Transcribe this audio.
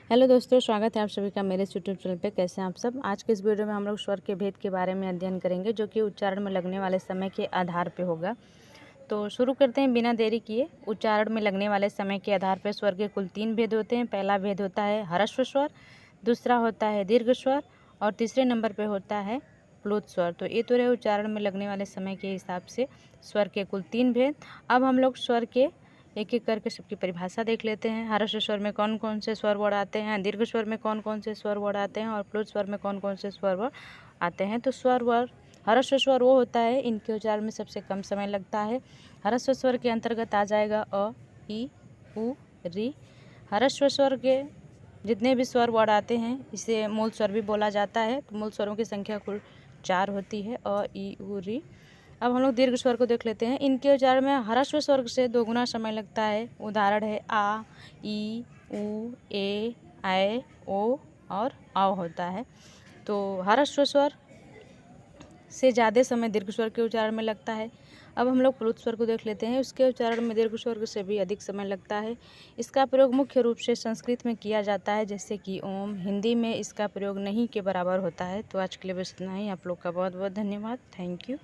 Hello दोस्तों, स्वागत है आप सभी का मेरे यूट्यूब चैनल पे। कैसे हैं आप सब। आज के इस वीडियो में हम लोग स्वर के भेद के बारे में अध्ययन करेंगे, जो कि उच्चारण में लगने वाले समय के आधार पे होगा। तो शुरू करते हैं बिना देरी किए। उच्चारण में लगने वाले समय के आधार पर स्वर के कुल 3 भेद होते हैं। पहला भेद होता है ह्रस्व स्वर, दूसरा होता है दीर्घ स्वर और तीसरे नंबर पर होता है प्लुत स्वर। तो ये तो रहे उच्चारण में लगने वाले समय के हिसाब से स्वर के कुल 3 भेद। अब हम लोग स्वर के एक एक करके सबकी परिभाषा देख लेते हैं। ह्रस्व स्वर में कौन कौन से स्वर वर्ड आते हैं, दीर्घ स्वर में कौन कौन से स्वर वर्ड आते हैं और प्लुत स्वर में कौन कौन से स्वर वर्ड आते हैं। तो स्वर वर्ड ह्रस्व स्वर वो होता है इनके उच्चारण में सबसे कम समय लगता है। ह्रस्व स्वर के अंतर्गत आ जाएगा अ, ई, उ, री। ह्रस्व स्वर के जितने भी स्वर वर्ड आते हैं इसे मूल स्वर भी बोला जाता है। तो मूल स्वरों की संख्या कुल 4 होती है, अ, ई, उ, री। अब हम लोग दीर्घ स्वर को देख लेते हैं। इनके उच्चारण में ह्रस्व स्वर से 2 गुना समय लगता है। उदाहरण है आ, ई, उ, ए, ऐ, ओ और औ होता है। तो ह्रस्व स्वर से ज़्यादा समय दीर्घ स्वर के उच्चारण में लगता है। अब हम लोग प्लुत स्वर को देख लेते हैं। उसके उच्चारण में दीर्घ स्वर से भी अधिक समय लगता है। इसका प्रयोग मुख्य रूप से संस्कृत में किया जाता है, जैसे कि ओम। हिंदी में इसका प्रयोग नहीं के बराबर होता है। तो आज के लिए बस इतना ही। आप लोग का बहुत बहुत धन्यवाद। Thank you.